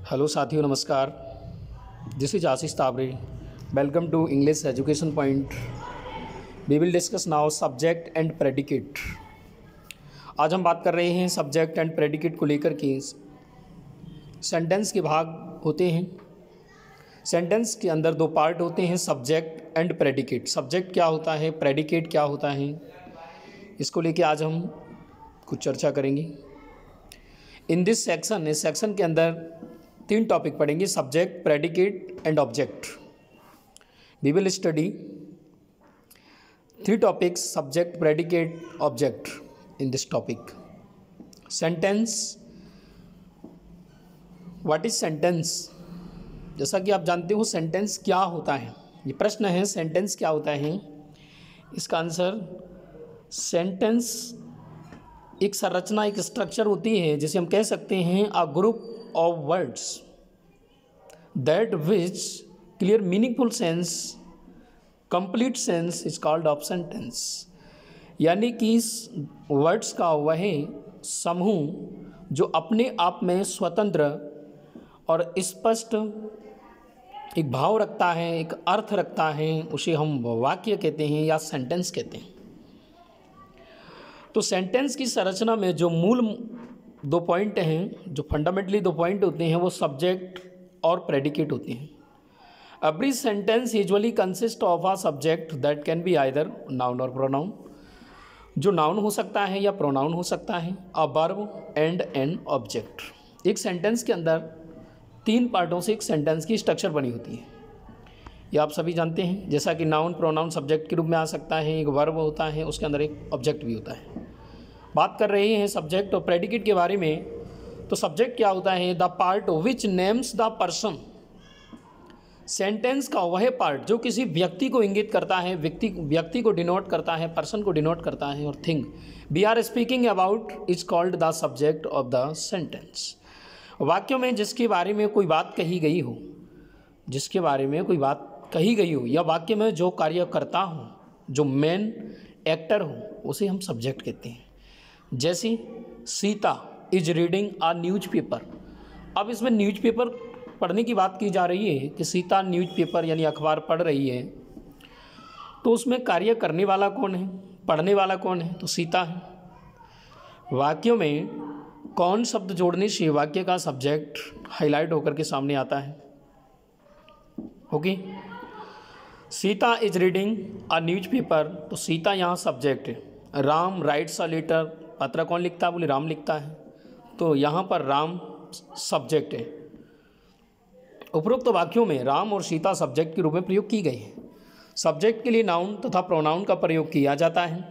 Hello साथियों, नमस्कार। This is Ashish Tabre. Welcome to English education point. We will discuss now subject and predicate. आज हम बात कर रहे हैं सब्जेक्ट एंड प्रेडिकेट को लेकर के। सेंटेंस के भाग होते हैं। सेंटेंस के अंदर दो पार्ट होते हैं, सब्जेक्ट एंड प्रेडिकेट। सब्जेक्ट क्या होता है, प्रेडिकेट क्या होता है, इसको लेके आज हम कुछ चर्चा करेंगे। इन दिस सेक्शन, इस सेक्शन के अंदर 3 टॉपिक पढ़ेंगे, subject, predicate and object. We will study 3 topics, subject, predicate, object in this topic. Sentence, what is sentence? जैसा कि आप जानते हो सेंटेंस क्या होता है, ये प्रश्न है, सेंटेंस क्या होता है। इसका आंसर, सेंटेंस एक संरचना, एक स्ट्रक्चर होती है जिसे हम कह सकते हैं a group of words that which clear meaningful sense, complete sense is called off sentence. यानी कि इस वर्ड्स का वह समूह जो अपने आप में स्वतंत्र और स्पष्ट एक भाव रखता है, एक अर्थ रखता है, उसे हम वाक्य कहते हैं या सेंटेंस कहते हैं। तो सेंटेंस की संरचना में जो मूल 2 पॉइंट हैं, जो फंडामेंटली 2 पॉइंट होते हैं, वो सब्जेक्ट और प्रेडिकेट होते हैं। Every sentence usually consist of a subject that can be either noun और प्रोनाउन। जो नाउन हो सकता है या प्रोनाउन हो सकता है, a verb and an object. एक सेंटेंस के अंदर 3 पार्टों से एक सेंटेंस की स्ट्रक्चर बनी होती है, ये आप सभी जानते हैं। जैसा कि नाउन, प्रोनाउन सब्जेक्ट के रूप में आ सकता है, एक वर्ब होता है, उसके अंदर एक ऑब्जेक्ट भी होता है। बात कर रहे हैं सब्जेक्ट और प्रेडिकेट के बारे में। तो सब्जेक्ट क्या होता है? The part which names the person. Sentence का वह पार्ट जो किसी व्यक्ति को इंगित करता है, व्यक्ति को डिनोट करता है, पर्सन को डिनोट करता है और thing we are speaking about is called the subject of the sentence. वाक्यों में जिसके बारे में कोई बात कही गई हो, जिसके बारे में कोई बात कही गई हो, या वाक्य में जो कार्य करता हो, जो मेन एक्टर हो, उसे हम सब्जेक्ट कहते हैं। जैसे Sita is reading a newspaper. अब इसमें न्यूज़पेपर पढ़ने की बात की जा रही है कि सीता न्यूज़पेपर यानी अखबार पढ़ रही है, तो उसमें कार्य करने वाला कौन है, पढ़ने वाला कौन है? तो सीता है। वाक्यों में कौन शब्द जोड़ने से वाक्य का सब्जेक्ट हाईलाइट होकर के सामने आता है? Okay, Sita is reading a newspaper, तो सीता यहाँ सब्जेक्ट है। राम राइट्स अ लेटर, पत्र कौन लिखता है? बोले राम लिखता है, तो यहाँ पर राम सब्जेक्ट है। उपरोक्त वाक्यों में राम और सीता सब्जेक्ट के रूप में प्रयोग की गई है। सब्जेक्ट के लिए नाउन तथा प्रोनाउन का प्रयोग किया जाता है।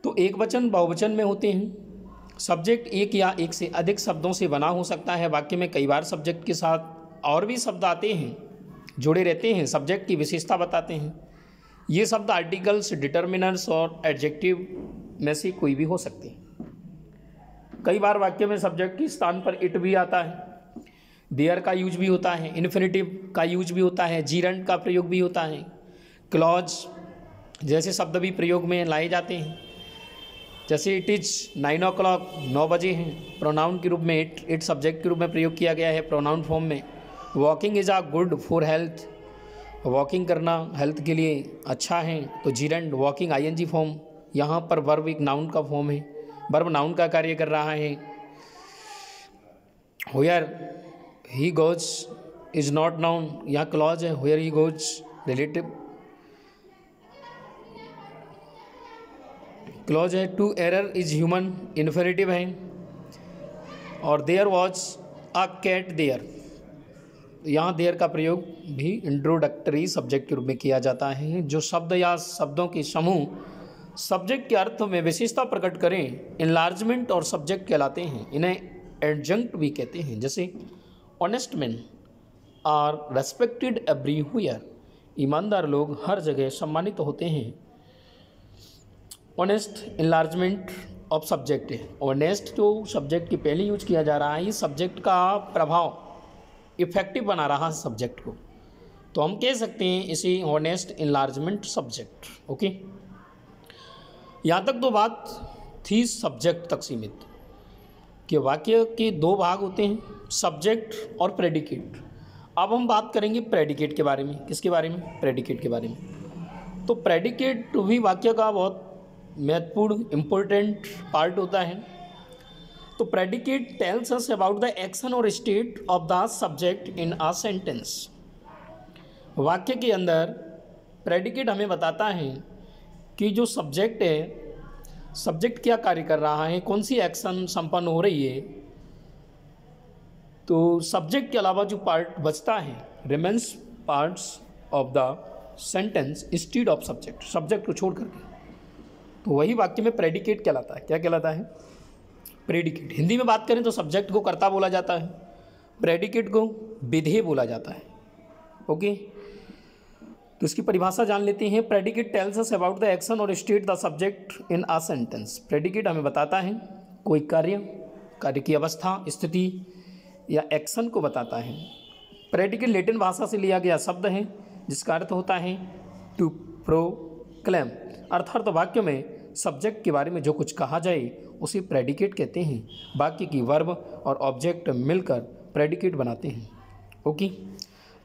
तो एक वचन, बहुवचन में होते हैं। सब्जेक्ट एक या एक से अधिक शब्दों से बना हो सकता है। वाक्य में कई बार सब्जेक्ट के साथ और भी शब्द आते हैं, जुड़े रहते हैं, सब्जेक्ट की विशेषता बताते हैं। ये शब्द आर्टिकल्स, डिटर्मिनर्स और एडजेक्टिव में से कोई भी हो सकते हैं। कई बार वाक्य में सब्जेक्ट के स्थान पर इट भी आता है, देयर का यूज भी होता है, इन्फिनिटिव का यूज भी होता है, जीरंड का प्रयोग भी होता है, क्लॉज जैसे शब्द भी प्रयोग में लाए जाते हैं। जैसे इट इज 9 o'clock, 9 बजे हैं, प्रोनाउन के रूप में इट सब्जेक्ट के रूप में प्रयोग किया गया है, प्रोनाउन फॉर्म में। Walking is a good for health, walking करना हेल्थ के लिए अच्छा है, तो जीरंड वॉकिंग आईएनजी फॉर्म। यहाँ पर वर्ब एक नाउन का फॉर्म है, वर्ब नाउन का कार्य कर रहा है। Where he goes is not noun, यहाँ क्लॉज है, where he goes relative clause है। To err is human, infinitive है। और there was a cat there, यहाँ देयर का प्रयोग भी इंट्रोडक्टरी सब्जेक्ट के रूप में किया जाता है। जो शब्द या शब्दों के समूह सब्जेक्ट के अर्थ में विशेषता प्रकट करें, इनलार्जमेंट और सब्जेक्ट कहलाते हैं। इन्हें एडजंक्ट भी कहते हैं। जैसे honest man are respected everywhere, ईमानदार लोग हर जगह सम्मानित होते हैं। ऑनेस्ट इनलार्जमेंट ऑफ सब्जेक्ट है। ऑनेस्ट जो सब्जेक्ट के पहले यूज किया जा रहा है, ये सब्जेक्ट का प्रभाव इफेक्टिव बना रहा है सब्जेक्ट को, तो हम कह सकते हैं इसे ऑनेस्ट इनलार्जमेंट सब्जेक्ट। ओके, यहाँ तक तो बात थी सब्जेक्ट तक सीमित। कि वाक्य के दो भाग होते हैं, सब्जेक्ट और प्रेडिकेट। अब हम बात करेंगे प्रेडिकेट के बारे में। किसके बारे में? प्रेडिकेट के बारे में। तो प्रेडिकेट भी वाक्य का बहुत महत्वपूर्ण इम्पोर्टेंट पार्ट होता है। तो predicate tells us about the action और state of the subject in a sentence. वाक्य के अंदर प्रेडिकेट हमें बताता है कि जो सब्जेक्ट है, सब्जेक्ट क्या कार्य कर रहा है, कौन सी एक्शन संपन्न हो रही है। तो सब्जेक्ट के अलावा जो पार्ट बचता है, remains parts of the sentence instead of subject, subject को छोड़ करके, तो वही वाक्य में प्रेडिकेट कहलाता है। क्या कहलाता है? प्रेडिकेट। हिंदी में बात करें तो सब्जेक्ट को कर्ता बोला जाता है, प्रेडिकेट को विधेय बोला जाता है। ओके, तो इसकी परिभाषा जान लेते हैं। Predicate tells us about the action और state the subject in a sentence. Predicate हमें बताता है कोई कार्य, कार्य की अवस्था, स्थिति या एक्शन को बताता है। प्रेडिकेट लैटिन भाषा से लिया गया शब्द है जिसका अर्थ होता है टू प्रोक्लेम, अर्थात वाक्य में सब्जेक्ट के बारे में जो कुछ कहा जाए उसे प्रेडिकेट कहते हैं। वाक्य की वर्ब और ऑब्जेक्ट मिलकर प्रेडिकेट बनाते हैं। ओके,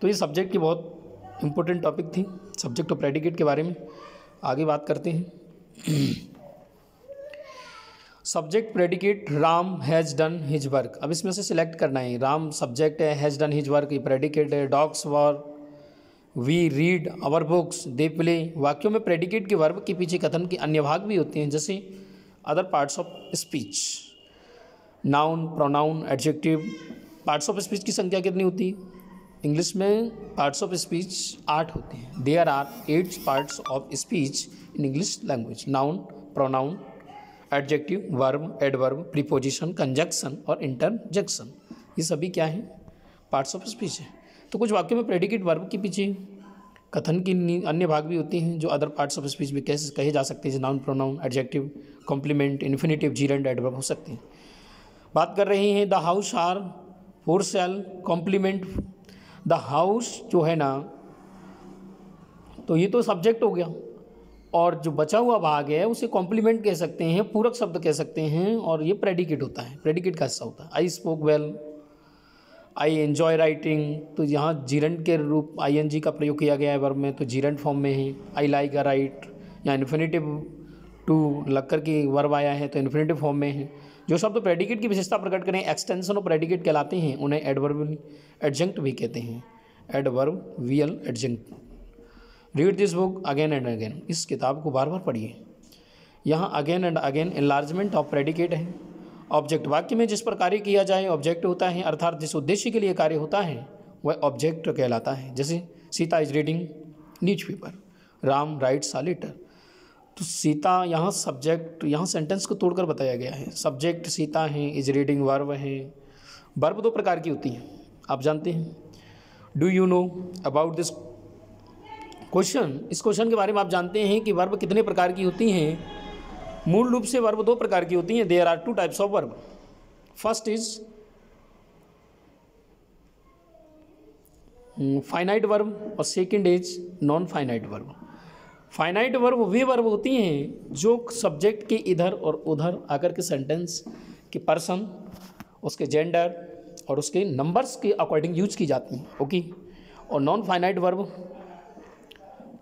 तो ये सब्जेक्ट की बहुत इम्पोर्टेंट टॉपिक थी, सब्जेक्ट और प्रेडिकेट के बारे में। आगे बात करते हैं। Subject predicate, Ram has done his work. अब इसमें से सिलेक्ट करना है। राम सब्जेक्ट है, हैज़ डन हिज वर्क ये प्रेडिकेट है। Dogs were, we read our books, they play. वाक्यों में प्रेडिकेट के वर्ब के पीछे कथन के अन्य भाग भी होते हैं, जैसे other parts of speech, noun, pronoun, adjective. Parts of speech की संख्या कितनी होती है? इंग्लिश में पार्ट्स ऑफ स्पीच 8 होते हैं। There are 8 parts of speech in English language. Noun, pronoun, adjective, verb, adverb, preposition, conjunction और इंटरजेक्शन, ये सभी क्या है? पार्ट्स ऑफ स्पीच है। तो कुछ वाक्यों में प्रेडिकेट वर्ब के पीछे कथन की अन्य भाग भी होते हैं जो अदर पार्ट्स ऑफ स्पीच में कैसे कहे जा सकते हैं, जैसे noun, pronoun, adjective, complement, infinitive, gerund, adverb हो सकते हैं। बात कर रहे हैं the house are for sale, complement. The house जो है ना, तो ये तो सब्जेक्ट हो गया, और जो बचा हुआ भाग है उसे कॉम्प्लीमेंट कह सकते हैं, पूरक शब्द कह सकते हैं, और ये प्रेडिकेट होता है। प्रेडिकेट का हिस्सा होता है। I spoke well, I enjoy writing, तो यहाँ जीरेंड के रूप आईएनजी का प्रयोग किया गया है वर्ब में, तो जीरेंड फॉर्म में है। आई लाइक अ राइट, यहाँ इन्फिनेटिव टू लग कर के वर्ब आया है तो इन्फिनेटिव फॉर्म में है। जो शब्द प्रेडिकेट की विशेषता प्रकट करें एक्सटेंशन ऑफ प्रेडिकेट कहलाते हैं, उन्हें एडवर्बियल एडजंक्ट भी कहते हैं। Adverbial adjunct. Read this book again and again, इस किताब को बार बार पढ़िए। यहाँ again and again enlargement of predicate है। ऑब्जेक्ट, वाक्य में जिस पर कार्य किया जाए ऑब्जेक्ट होता है, अर्थात जिस उद्देश्य के लिए कार्य होता है वह ऑब्जेक्ट कहलाता है। जैसे Sita is reading newspaper, Ram writes a letter. तो सीता यहाँ सब्जेक्ट, यहाँ सेंटेंस को तोड़कर बताया गया है। सब्जेक्ट सीता है, इज रीडिंग वर्ब है। वर्ब 2 प्रकार की होती हैं, आप जानते हैं। Do you know about this question, इस क्वेश्चन के बारे में आप जानते हैं कि वर्ब कितने प्रकार की होती हैं? मूल रूप से वर्ब 2 प्रकार की होती हैं। There are 2 types of verb. First is finite verb और second is non finite verb. Finite verb वे वर्ब होती हैं जो सब्जेक्ट के इधर और उधर आकर के सेंटेंस के पर्सन, उसके जेंडर और उसके नंबर्स के अकॉर्डिंग यूज की जाती हैं। ओके, और नॉन फाइनाइट वर्ब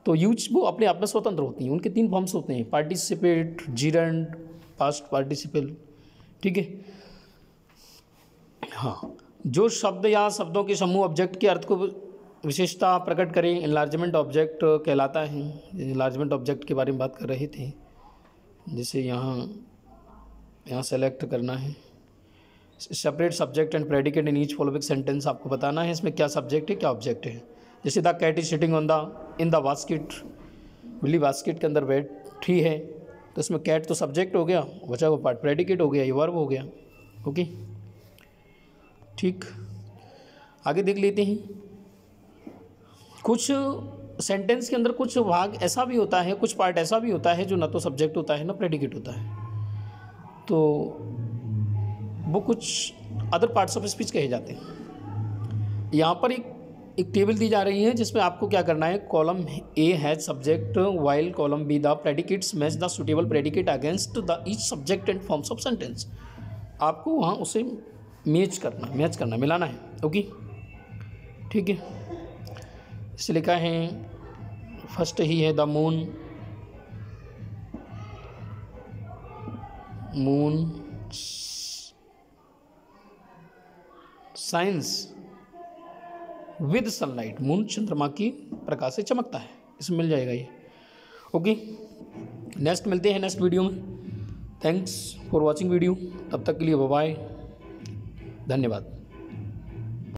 तो यूज वो अपने आप में स्वतंत्र होती हैं। उनके 3 फॉर्म्स होते हैं, पार्टिसिपेट, जीरेंड, पास्ट पार्टिसिपल। ठीक है, हाँ, जो शब्द या शब्दों के समूह ऑब्जेक्ट के अर्थ को विशेषता प्रकट करें एनलार्जमेंट ऑब्जेक्ट कहलाता है। एनलार्जमेंट ऑब्जेक्ट के बारे में बात कर रहे थे, जैसे यहाँ सेलेक्ट करना है। Separate subject and predicate in each following sentence, आपको बताना है इसमें क्या सब्जेक्ट है क्या ऑब्जेक्ट है। जैसे the cat is sitting on in the basket, बिल्ली बास्केट के अंदर बैठी है, तो इसमें कैट तो सब्जेक्ट हो गया, बचा हुआ पार्ट प्रेडिकेट हो गया, ये वर्ब हो गया। ओके, ठीक, आगे देख लेते हैं। कुछ सेंटेंस के अंदर कुछ भाग ऐसा भी होता है, कुछ पार्ट ऐसा भी होता है जो ना तो सब्जेक्ट होता है ना प्रेडिकेट होता है, तो वो कुछ अदर पार्ट्स ऑफ स्पीच कहे जाते हैं। यहाँ पर एक टेबल दी जा रही है जिसमें आपको क्या करना है, column A has subject while column be the predicates match the suitable predicate against the each subject and forms of sentence. आपको वहाँ उसे मैच करना मिलाना है। ओके, ठीक है। इसे लिखा है, फर्स्ट ही है the moon science with sunlight, moon चंद्रमा की प्रकाश से चमकता है, इसमें मिल जाएगा ये। ओके, नेक्स्ट मिलते हैं नेक्स्ट वीडियो में। थैंक्स फॉर वॉचिंग वीडियो, तब तक के लिए बाय बाय, धन्यवाद।